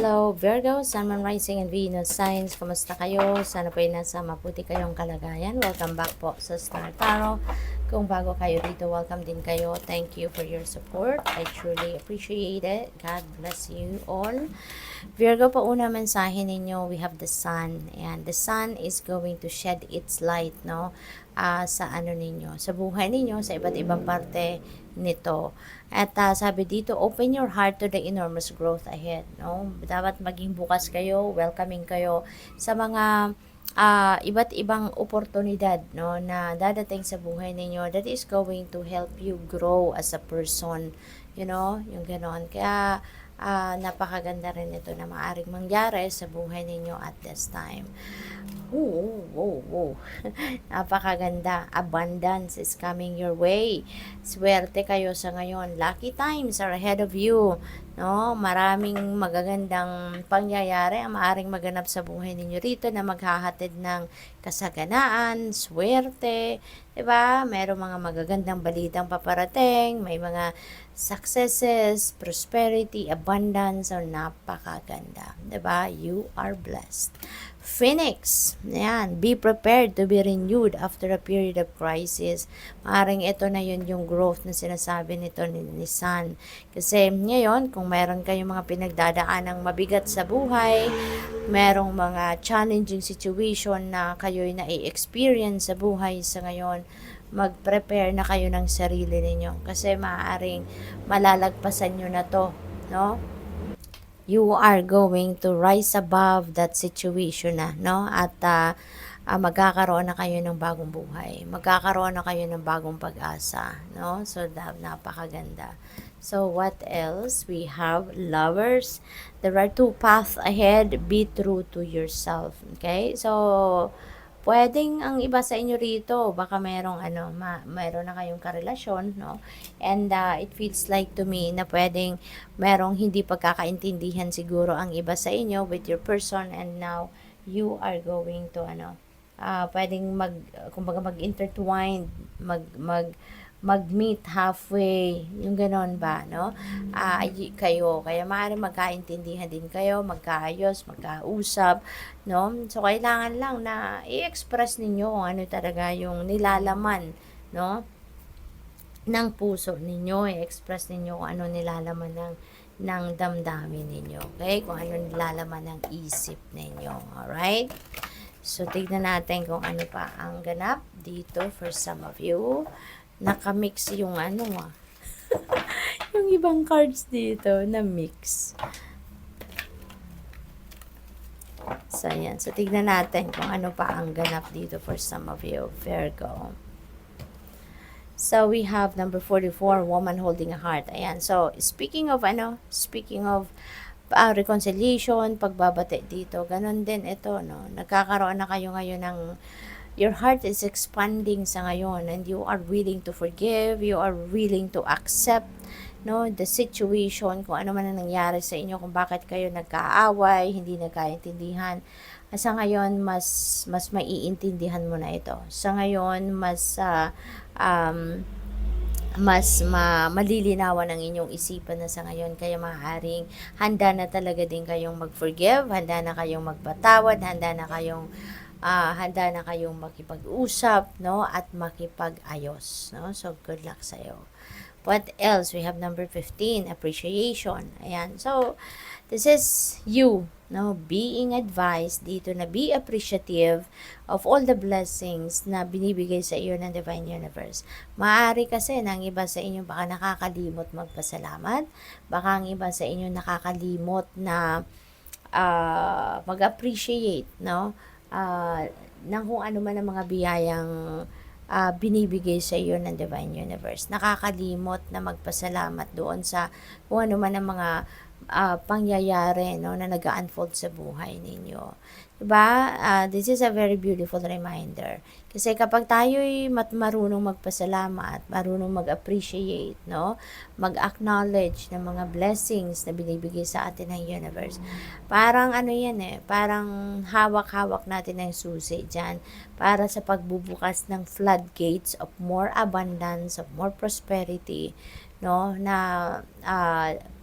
Hello Virgo, Sun, Moon, Rising, and Venus signs. Kumusta kayo? Sana po ay nasa mabuti kayong kalagayan. Welcome back po sa Star Tarot. Kung bago kayo dito, welcome din kayo. Thank you for your support. I truly appreciate it. God bless you all. Virgo, po una mensahe ninyo, we have the sun. And the sun is going to shed its light, no? Sa ano ninyo, sa buhay ninyo, sa iba't ibang parte nito. At sabi dito, open your heart to the enormous growth ahead. No? Dapat maging bukas kayo, welcoming kayo sa mga iba't ibang oportunidad, no, na dadating sa buhay ninyo that is going to help you grow as a person. You know, yung ganon. Kaya napakaganda rin ito na maaring mangyari sa buhay ninyo at this time. Ooh. Napakaganda. Abundance is coming your way. Swerte kayo sa ngayon. Lucky times are ahead of you. No? Maraming magagandang pangyayari ang maaring maganap sa buhay ninyo rito na maghahatid ng kasaganaan, swerte, 'di ba? Merong mga magagandang balitang paparating, may mga successes, prosperity, abundance, so napakaganda, 'di ba? You are blessed. Phoenix, yan, be prepared to be renewed after a period of crisis. Maaring ito na yun yung growth na sinasabi nito ni Sun. Kasi ngayon, kung meron kayong mga pinagdadaanang mabigat sa buhay, merong mga challenging situation na kayo'y na-experience sa buhay sa ngayon, mag-prepare na kayo ng sarili ninyo. Kasi maaaring malalagpasan nyo na to, no? You are going to rise above that situation na, no? At magkakaroon na kayo ng bagong buhay. Magkakaroon na kayo ng bagong pag-asa, no? So, napakaganda. So, what else? We have lovers. There are two paths ahead. Be true to yourself. Okay? So, pwedeng ang iba sa inyo rito, baka merong mayroon na kayong karelasyon, no? And it feels like to me na pwedeng merong hindi pagkakaintindihan siguro ang iba sa inyo with your person, and now you are going to pwedeng kumbaga mag-intertwine, mag-meet halfway, yung ganon ba, no? Kayo, kaya maaaring magkaintindihan din kayo, magkaayos, magkausap, no? So, kailangan lang na i-express ninyo kung ano talaga yung nilalaman, no, ng puso ninyo, i-express ninyo kung ano nilalaman ng damdamin ninyo, okay? Kung ano nilalaman ng isip ninyo, alright? So, tignan natin kung ano pa ang ganap dito for some of you. Nakamix yung yung ibang cards dito na mix. So, yan. So, tignan natin kung ano pa ang ganap dito for some of you, Virgo. So, we have number 44, woman holding a heart. Ayan. So, speaking of reconciliation, pagbabati dito, ganun din ito, no? Nagkakaroon na kayo ngayon ng your heart is expanding sa ngayon, and you are willing to forgive, you are willing to accept, no, the situation, kung ano man ang nangyari sa inyo, kung bakit kayo nagkaaway, hindi nagkaintindihan. Sa ngayon, mas maiintindihan mo na ito. Sa ngayon, malilinawan ang inyong isipan na sa ngayon, kaya maaaring handa na talaga din kayong mag-forgive, handa na kayong magpatawad, handa na kayong makipag-usap, no, at makipag-ayos, no? So, good luck sa'yo. What else? We have number 15, appreciation. Ayan. So, this is you, no, being advised dito na be appreciative of all the blessings na binibigay sa iyo ng Divine Universe. Maaari kasi ng iba sa inyo baka nakakalimot magpasalamat, baka ang iba sa inyo nakakalimot na mag-appreciate, no, ng kung ano man ang mga biyayang binibigay sa iyo ng Divine Universe. Nakakalimot na magpasalamat doon sa kung ano man ang mga pangyayari, no, na nag-unfold sa buhay ninyo. Diba? This is a very beautiful reminder. Kasi kapag tayo'y marunong magpasalamat, marunong mag-appreciate, no, mag-acknowledge ng mga blessings na binibigay sa atin ng universe, parang parang hawak-hawak natin ng susi dyan para sa pagbubukas ng floodgates of more abundance, of more prosperity, no, na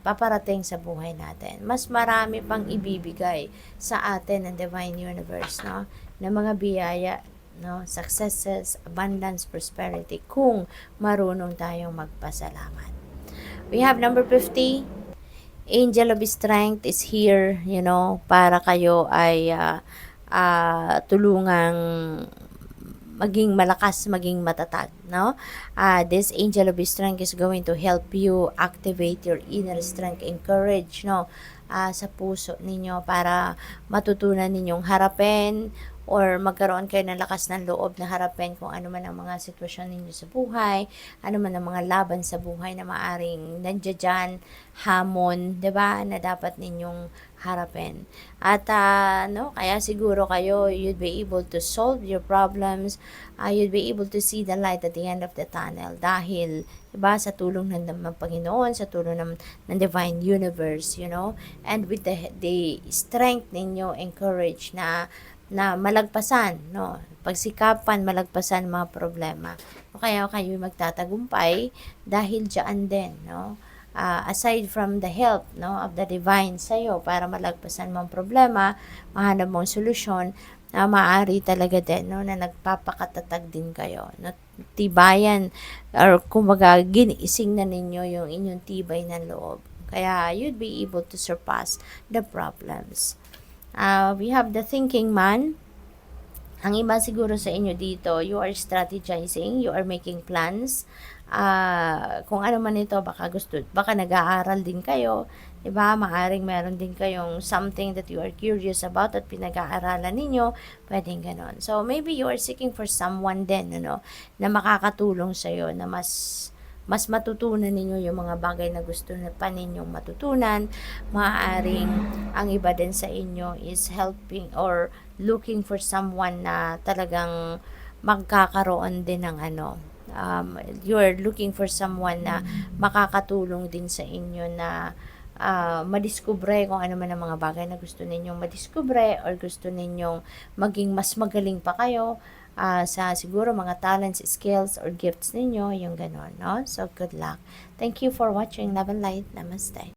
paparating sa buhay natin. Mas marami pang ibibigay sa atin ng Divine Universe, no? Na mga biyaya, no? Successes, abundance, prosperity, kung marunong tayong magpasalamat. We have number 50. Angel of Strength is here, para kayo ay tulungang maging malakas, maging matatag, no? This angel of strength is going to help you activate your inner strength and courage, no? Sa puso ninyo para matutunan ninyong harapin or magkaroon kayo ng lakas ng loob na harapin kung ano man ang mga sitwasyon ninyo sa buhay, ano man ang mga laban sa buhay na maaring nandiyan dyan, hamon, 'di ba, na dapat ninyong harapin. At kaya siguro kayo, you'd be able to solve your problems, you'd be able to see the light at the end of the tunnel dahil, 'di ba, sa tulong ng Panginoon, sa tulong ng Divine Universe, and with the strength ninyo and courage na malagpasan, no? Pagsikapan, malagpasan mga problema. O kaya kayo magtatagumpay dahil diyan din, no? Aside from the help, no, of the divine sa'yo para malagpasan mong problema, mahanap mong solusyon, maaari talaga din, no, na nagpapakatatag din kayo, no? Tibayan, or kumbaga ginising na ninyo yung inyong tibay ng loob. Kaya you'd be able to surpass the problems. We have the thinking man. Ang iba siguro sa inyo dito, you are strategizing, you are making plans. Kung ano man ito, baka nag-aaral din kayo, 'di ba? Maaring meron din kayong something that you are curious about at pinag-aaralan ninyo, pwedeng ganon. So maybe you are seeking for someone din, na makakatulong sa iyo, na mas matutunan ninyo yung mga bagay na gusto na pa ninyong matutunan. Maaaring ang iba din sa inyo is helping or looking for someone na talagang magkakaroon din ng you're looking for someone na makakatulong din sa inyo na madiskubre kung ano man ang mga bagay na gusto ninyong madiskubre or gusto ninyong maging mas magaling pa kayo sa siguro mga talents, skills, or gifts ninyo, yung ganon, no? So, good luck. Thank you for watching. Love and light. Namaste.